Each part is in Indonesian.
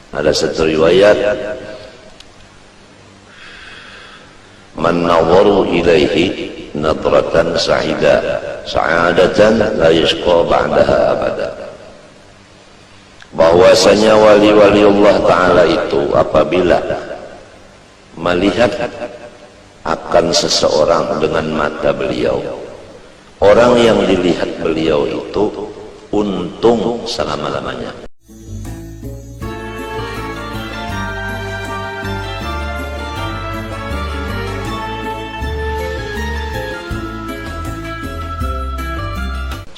Ada satu riwayat, man nawaru ilaihi nadratan sa'adatan la yashqa ba'daha abada. Bahwasanya wali-wali Allah Ta'ala itu apabila melihat akan seseorang dengan mata beliau, orang yang dilihat beliau itu untung selama-lamanya.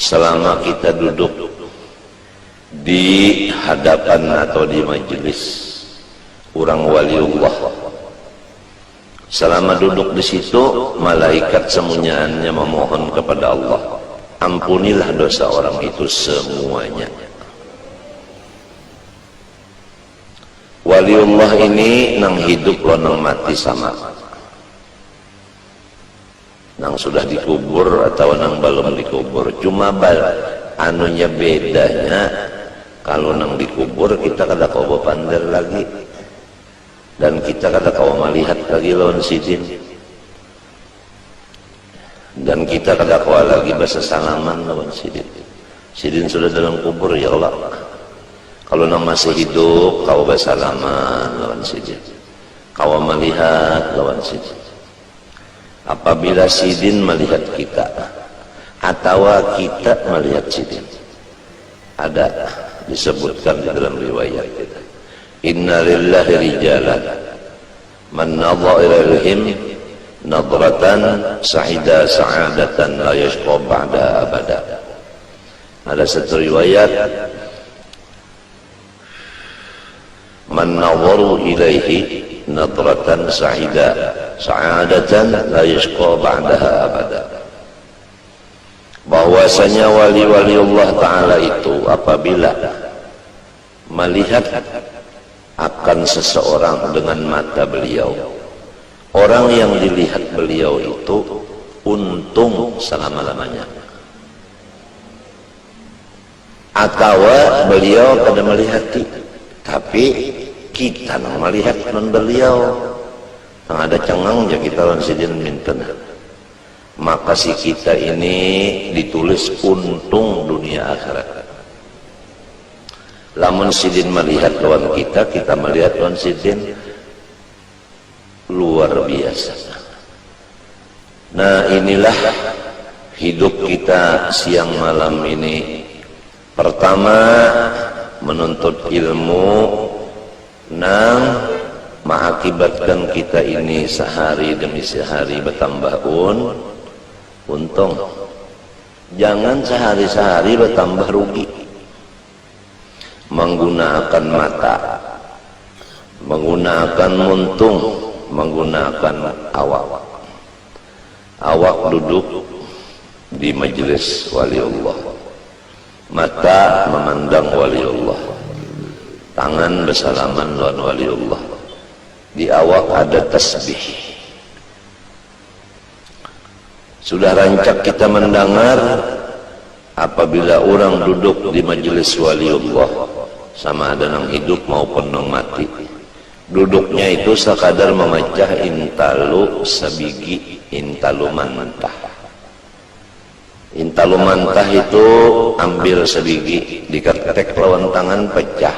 Selama kita duduk di hadapan atau di majelis orang waliullah, selama duduk di situ, malaikat semuanya memohon kepada Allah, ampunilah dosa orang itu semuanya. Waliullah ini nang hidup lo nang mati sama, nang sudah dikubur atau nang belum dikubur. Cuma anunya bedanya, kalau nang dikubur kita kada kau pandel lagi, dan kita kada kau melihat lagi lawan sidin, dan kita kada kau lagi bahasa salaman lawan sidin. Sidin sudah dalam kubur, ya Allah. Kalau nang masih hidup kau bahasa salaman lawan sidin, kau melihat lawan sidin. Apabila sidin melihat kita atau kita melihat sidin, ada disebutkan di dalam riwayat kita, inna lillahi rijalan man nadhara ilaihim nadratan sa'ida sa'adatan la yashqa ba'da abada. Ada satu riwayat, man nadharu ilaihi nadratan sa'adatan la yashqa ba'daha abada. Bahwasanya wali-wali Allah Ta'ala itu apabila melihat akan seseorang dengan mata beliau, orang yang dilihat beliau itu untung selama-lamanya. Atau beliau kada melihati, tapi kita nang melihat non beliau, nang ada cengangnya kita lawan sidin minten, maka si kita ini ditulis untung dunia akhirat. Lamun sidin melihat lawan kita, kita melihat lawan sidin, luar biasa. Nah, inilah hidup kita siang malam ini. Pertama, menuntut ilmu nang mengakibatkan kita ini sehari demi sehari bertambah untung. Jangan sehari-sehari bertambah rugi. Menggunakan mata, menggunakan muntung, menggunakan awak. Awak duduk di majelis waliullah, mata memandang waliullah, tangan bersalaman lawan waliullah, di awak ada tasbih. Sudah rancak kita mendengar apabila orang duduk di majelis waliullah, sama ada nang hidup maupun nang mati, duduknya itu sekadar memecah intalu sabigi, intalu mantah. Intalu mantah itu ambil sebigi, diketek lawan tangan pecah.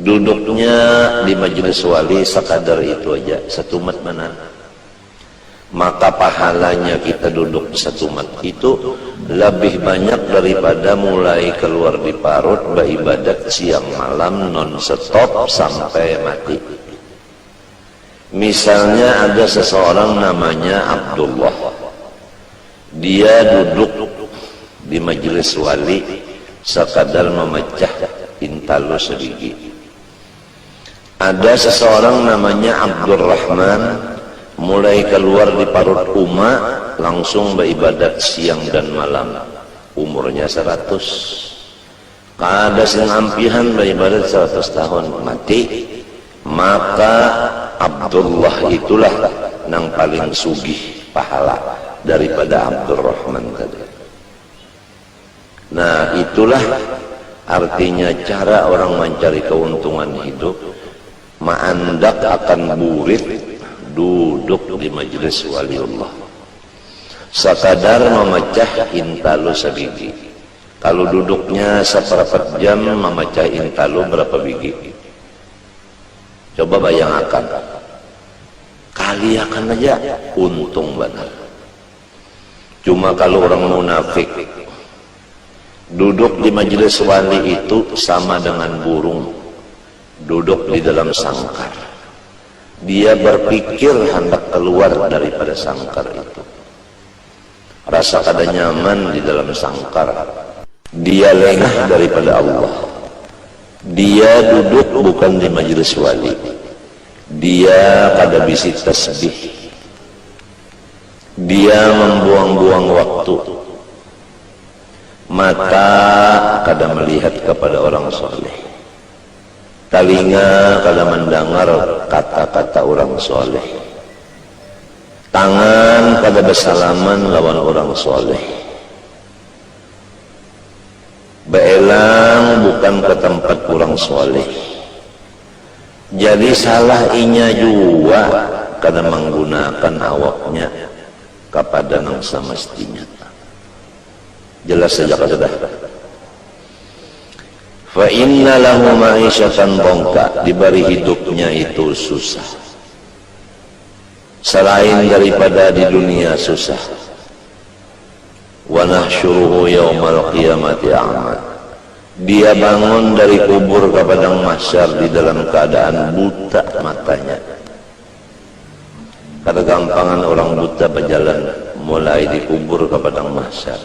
Duduknya di majelis wali sekadar itu aja, satu mat mana. Maka pahalanya kita duduk satu mat itu lebih banyak daripada mulai keluar di parut beribadat siang malam non stop sampai mati. Misalnya ada seseorang namanya Abdullah, dia duduk di majelis wali sekadar memecah intalu sebigi. Ada seseorang namanya Abdurrahman, mulai keluar di parut langsung beribadat siang dan malam, umurnya 100. Kada sing ampihan beribadat 100 tahun mati, maka Abdullah itulah nang paling sugih pahala daripada Abdurrahman tadi. Nah, itulah Artinya cara orang mencari keuntungan hidup, ma'andak akan burit duduk di majelis waliullah. Sekadar memecah intalu sabiji. Kalau duduknya seperempat jam memecah intalu berapa biji? Coba bayangkan. Kali akan aja untung benar. Cuma kalau orang munafik duduk di majelis wali itu sama dengan burung duduk di dalam sangkar. Dia berpikir hendak keluar daripada sangkar itu. Rasa kada nyaman di dalam sangkar. Dia lengah daripada Allah. Dia duduk bukan di majelis wali. Dia kada bisi tasbih. Dia membuang-buang waktu. Mata kada melihat kepada orang soleh. Telinga kada mendengar kata-kata orang soleh. Tangan kada bersalaman lawan orang soleh. Beelang bukan ke tempat orang soleh. Jadi salah inya juga kada menggunakan awaknya kepada yang semestinya. Jelas saja kata. Fa inna lahu ma'isyatan dongka, diberi hidupnya itu susah. Selain daripada di dunia susah. Wa nahsyuruhu yaumal qiyamati a'ma. Dia bangun dari kubur ke padang mahsyar di dalam keadaan buta matanya. Kada gampangan orang buta berjalan mulai di kubur ke padang mahsyar.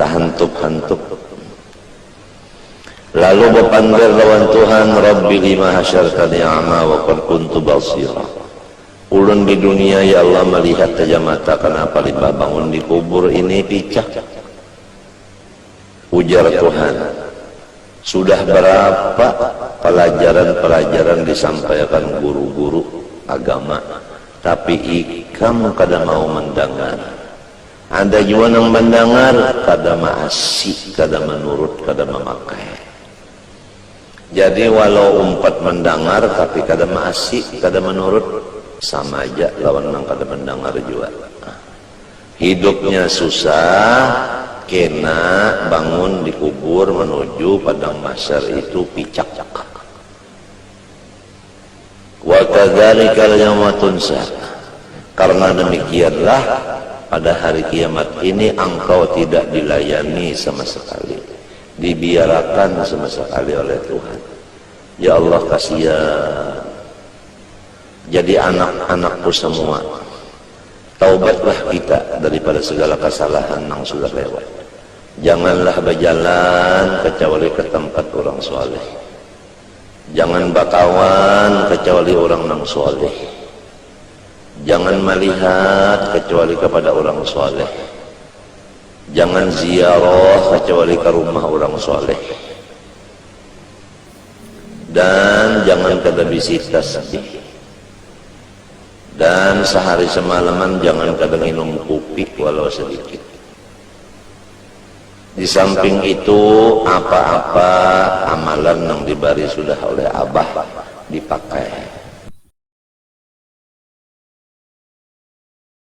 Tahantup-hantup. Lalu berpanggil lawan Tuhan, Rabbi lima hasyartani a'ma wa qad kuntu basira. Ulun di dunia ya Allah melihat saja mata, kenapa liba bangun di kubur ini picak? Ujar Tuhan, sudah berapa pelajaran-pelajaran disampaikan guru-guru agama, tapi ikam kada mau mendengar. Ada juga yang mendengar, kada maasik, kada menurut, kada memakai. Jadi walau umpat mendengar, tapi kada maasik, kada menurut, sama aja lawan yang kada mendengar juga. Hidupnya susah, kena bangun di kubur menuju padang mahsyar itu picak. Wa kadzalika yauma tunsa. Karena demikianlah pada hari kiamat ini engkau tidak dilayani sama sekali, dibiarkan sama sekali oleh Tuhan. Ya Allah kasihan. Jadi anak-anakku semua, taubatlah kita daripada segala kesalahan yang sudah lewat. Janganlah berjalan kecuali ke tempat orang soleh. Jangan bakawan kecuali orang yang soleh. Jangan melihat kecuali kepada orang soleh. Jangan ziarah kecuali ke rumah orang soleh. Dan jangan kada bisi tasbih. Dan sehari semalaman jangan kada minum kopi walau sedikit. Di samping itu apa-apa amalan yang diberi sudah oleh Abah dipakai.